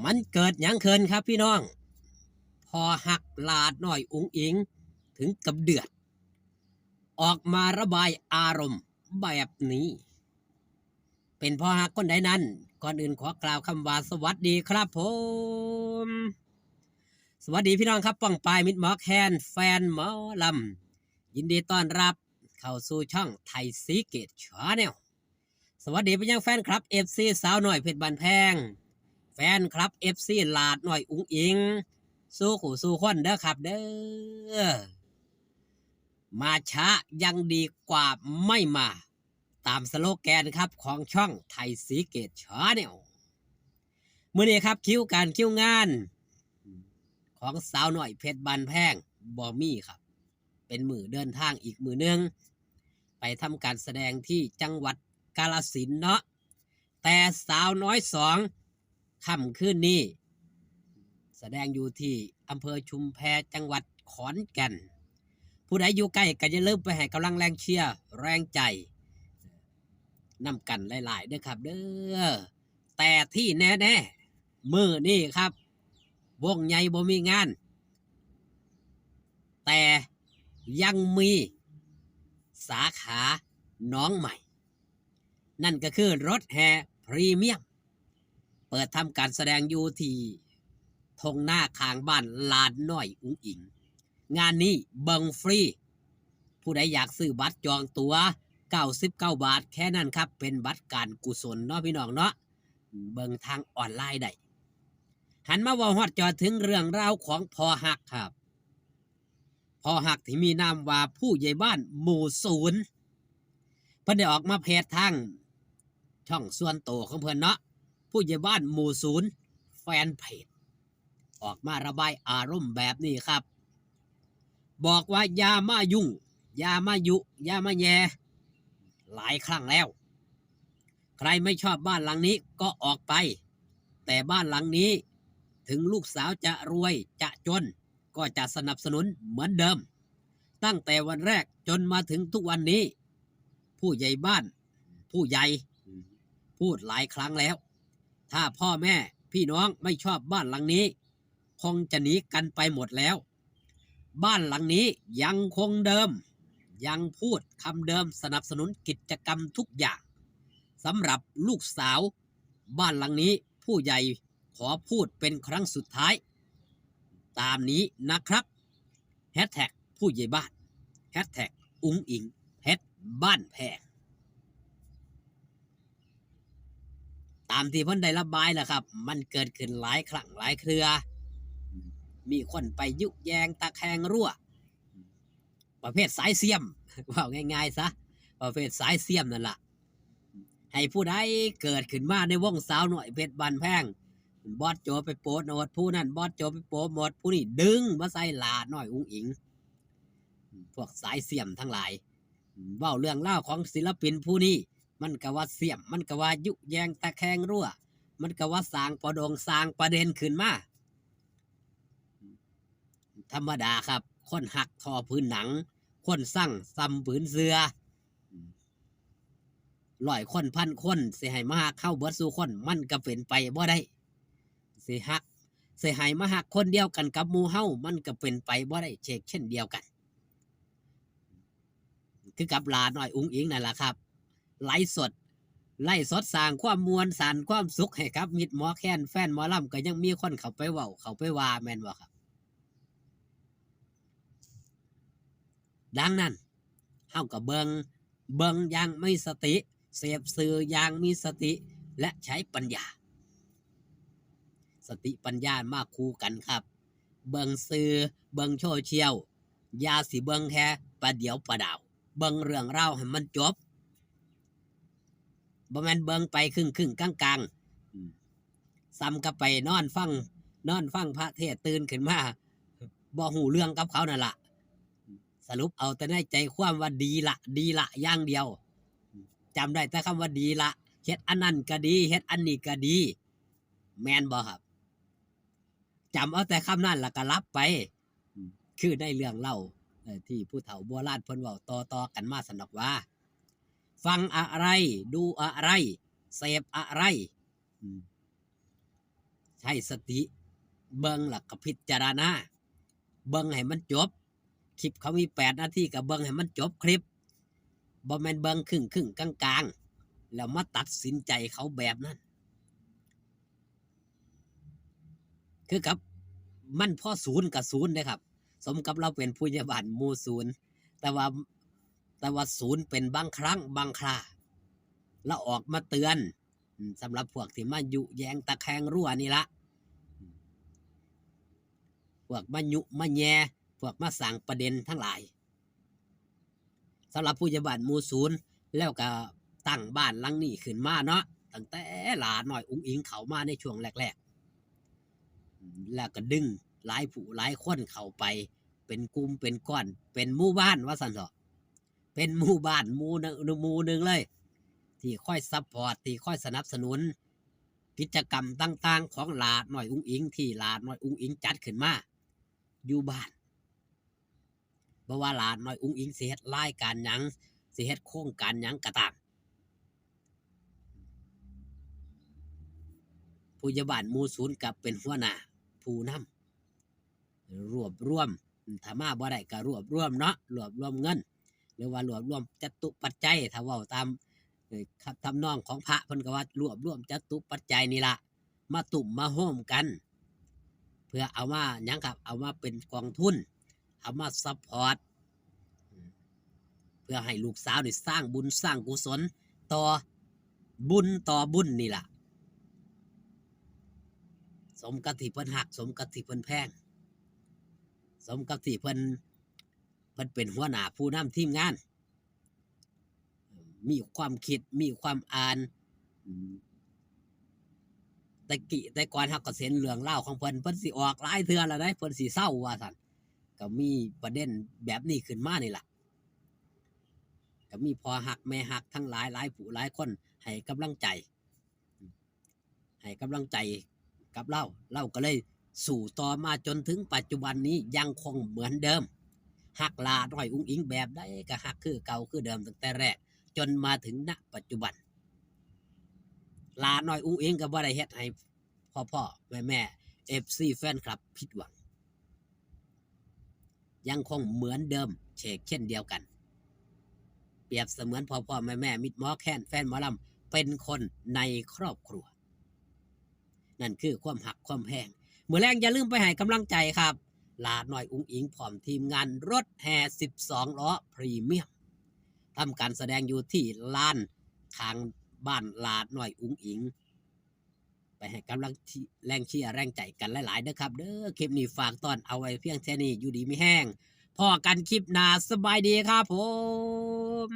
มันเกิดหยังเคินครับพี่น้องพอหักลาดหน่อยอุ๋งอิงถึงกับเดือดออกมาระบายอารมณ์แบบนี้ เป็นพอหักคนใดนั้นก่อนอื่นขอกล่าวคำว่าสวัสดีครับผมสวัสดีพี่น้องครับป้องปายมิตรหมอแคนแฟนหมอลำยินดีต้อนรับเข้าสู่ช่องไทยซีเกตชาแนลสวัสดีไปยังแฟนคลับ FC สาวหน่อยเพชรบันแพงแฟนคลับ FC ลาดหน่อยอุ๋งอิงสู้ขู่สู้คนเด้อครับเด้อมาช้ายังดีกว่าไม่มาตามสโลแกนครับของช่องไทยซีเกตชาแนลมื้อนี้ครับคิวงานของสาวหน่อยเพชรบันแพงบอมี่ครับเป็นมือเดินทางอีกมือนึงไปทำการแสดงที่จังหวัดกาฬสินธุ์เนาะแต่สาวน้อยสองค่ำคืนนี้แสดงอยู่ที่อำเภอชุมแพจังหวัดขอนแก่นผู้ใดอยู่ใกล้ก็อย่าลืมไปให้กำลังแรงเชียร์แรงใจนำกันหลายๆเด้อครับเด้อแต่ที่แน่ๆมื้อนี้ครับวงใหญ่บ่มีงานแต่ยังมีสาขาน้องใหม่นั่นก็คือรถแห่พรีเมียมเปิดทำการแสดงอยู่ที่ทงหน้าข้างบ้านลานน้อยอุ๋งอิงงานนี้เบิงฟรีผู้ใดอยากซื้อบัตรจองตั๋ว99 บาทแค่นั้นครับเป็นบัตรการกุศลเนาะพี่น้องเนาะเบิงทางออนไลน์ได้หันมาว่าฮอดจอถึงเรื่องราวของพอหักครับพอหักที่มีนามว่าผู้ใหญ่บ้านหมู่ศูนย์เพิ่นได้ออกมาเพจทางช่องส่วนตัวของเพิ่นเนาะผู้ใหญ่บ้านหมู่ศูนย์แฟนเพจออกมาระบายอารมณ์แบบนี้ครับบอกว่าอย่ามายุ่งอย่ามายุอย่ามาแย่หลายครั้งแล้วใครไม่ชอบบ้านหลังนี้ก็ออกไปแต่บ้านหลังนี้ถึงลูกสาวจะรวยจะจนก็จะสนับสนุนเหมือนเดิมตั้งแต่วันแรกจนมาถึงทุกวันนี้ผู้ใหญ่บ้านผู้ใหญ่พูดหลายครั้งแล้วถ้าพ่อแม่พี่น้องไม่ชอบบ้านหลังนี้คงจะหนีกันไปหมดแล้วบ้านหลังนี้ยังคงเดิมยังพูดคำเดิมสนับสนุนกิจกรรมทุกอย่างสำหรับลูกสาวบ้านหลังนี้ผู้ใหญ่ขอพูดเป็นครั้งสุดท้ายตามนี้นะครับแฮชแท็กผู้ใหญ่บ้านแฮชแท็กอุ๋งอิงแฮชบ้านแพงตามที่เพิ่นได้ระบายแหละครับมันเกิดขึ้นหลายครั้งหลายเครือมีคนไปยุแยงตะแคงรั่วประเภทสายเสียมว่าง่ายๆซะประเภทสายเสียมนั่นแหละให้ผู้ใดเกิดขึ้นมาในวงสาวหน่อยเพชรบันแพงบอสโจไปโปรโมทผู้นั้นบอสโจไปโปรโมทผู้นี้ดึงมาใส่ลาหน่อยอุ๋งอิงพวกสายเสียมทั้งหลายเว้าเรื่องเล่าของศิลปินผู้นี้มันก็ว่าเสียมมันก็ว่ายุแยงตะแคงรั่วมันก็ว่าสร้างประดงสร้างประเด็นขึ้นมาธรรมดาครับคนหักทอพื้นหนังคนสั่งซ้ำผืนเสือ100 คน1,000 คนสิให้มาหักเข้าเบิดสู่คนมันก็เป็นไปบ่ได้สิหักสิให้มาหักคนเดียวกันกับหมู่เฮามันก็เป็นไปบ่ได้เช่นเดียวกันคือกับลาหน่อยอุ๋งอิงนั่นแหละครับไล่สดสร้างความมวลสารความสุขให้กับมิตรหมอแคนแฟนหมอลำก็ยังมีคนเข้าไปเว้าเข้าไปว่าแม่นบ่ครับดังนั้นเฮาก็เบิงอย่างมีสติเสพสื่ออย่างมีสติและใช้ปัญญาสติปัญญามาคู่กันครับเบิงสื่อเบิงโซเชียลอย่าสิเบิงแค่ประเดี๋ยวประดาวเบิงเรื่องราวให้มันจบบ่แม่นเบิงไปครึ่งกลางซ้ำกับไปนอนฟังพระเทศตื่นขึ้นมาบ่หูเรื่องกับเขานั่นล่ะสรุปเอาแต่ในใจความว่าดีละอย่างเดียวจำได้แต่คำว่าดีละเฮ็ดอันนั้นก็ดีเฮ็ดอันนี้ก็ดีแม่นบ่ครับจำเอาแต่คำนั้นแล้วก็รับไปคือได้เรื่องเล่าที่ผู้เฒ่าโบราณเพิ่นเว้าต่อกันมาสนอกว่าฟังอะไรดูอะไรเสพอะไรฉ ช้สติเบิ่งแล้วก็พิจารณาเบิ่งให้มันจบคลิปเขามี8 นาทีก็เบิ่งให้มันจบคลิปบ่แม่นเบิ่งครึ่งกลางๆแล้วมาตัดสินใจเขาแบบนั้นคือกับมันพอศูนย์กับศูนย์เด้ครับสมกับเราเป็นผู้ใหญ่บ้านหมู่ศูนย์แต่ว่าศูนย์เป็นบางครั้งบางคราแล้วออกมาเตือนสำหรับพวกที่มายุแยงตะแคงรั่วนี่ละพวกมายุมาแย่พวกมาสั่งประเด็นทั้งหลายสำหรับผู้ใหญ่บ้านหมู่ศูนย์แล้วก็ตั้งบ้านหลังนี้ขึ้นมาเนาะตั้งแต่หลาน้อยอุ้งอิงเขามาในช่วงแรกๆแล้วก็ดึงหลายผู้หลายคนเข้าไปเป็นกลุ่มเป็นก้อนเป็นหมู่บ้านว่าสันเถอะเป็นหมู่บ้านหมู่หนึ่งเลยที่ค่อยซัพพอร์ตที่ค่อยสนับสนุนกิจกรรมต่างๆของหลาน้อยอุ้งอิงที่หลาน้อยอุ้งอิงจัดขึ้นมาอยู่บ้านบ่ว่าหลาน้อยอุ้งอิงสิเฮ็ดรายการหยังสิเฮ็ดโครงการหยังก็ตามผู้ใหญ่บ้านหมู่ศูนย์กับเป็นหัวหน้าผู้นำรวบรวมถ้ามาบ่ได้ก็รวบรวมเนาะรวบรวมเงินหรือว่ารวบรวมจตุปัจจัยถ้าเว้าตามทำนองของพระเพิ่นก็ว่ารวบรวมจตุปัจจัยนี่ล่ะมาตุ่มมาโฮมกันเพื่อเอามาหยังครับเอามาเป็นกองทุนเอามาซัพพอร์ตเพื่อให้ลูกสาวได้สร้างบุญสร้างกุศลต่อบุญนี่ล่ะสมกับที่เพิ่นหักสมกับที่เพิ่นแพงสมกับที่เพิ่นเป็นหัวหน้าผู้นำทีมงานมีความคิดมีความอ่านแต่ก่อนเฮาก็เห็นเรื่องเล่าของเพิ่นสิออกหลายเทื่อแล้วได้เพิ่นสิเศร้าว่าซั่นก็มีประเด็นแบบนี้ขึ้นมานี่ล่ะก็มีพ่อฮักแม่ฮักทั้งหลายผู้หลายคนให้กำลังใจกับเราก็เลยสู่ต่อมาจนถึงปัจจุบันนี้ยังคงเหมือนเดิมฮักลาน้อยอุ้งอิงแบบใดก็ฮักคือเก่าคือเดิมตั้งแต่แรกจนมาถึงณปัจจุบันลาน้อยอุ้งอิงก็บ่ได้เฮ็ดให้พ่อแม่ FC แฟนคลับผิดหวังยังคงเหมือนเดิมเช่นเดียวกันเปรียบเสมือนพ่อแม่มิตรหมอแค้นแฟนหมอลำเป็นคนในครอบครัวนั่นคือความหักความแพงมื้อแรงอย่าลืมไปให้กำลังใจครับลาน้อยอุ้งอิงพร้อมทีมงานรถแห่12 ล้อพรีเมียมทำการแสดงอยู่ที่ลานข้างบ้านลาน้อยอุ้งอิงไปให้กำลังแรงเชียร์แรงใจกันหลายๆเด้อครับเด้อคลิปนี้ฝากตอนเอาไว้เพียงแค่นี้อยู่ดีไม่แห้งพอกันคลิปหน้าสบายดีครับผม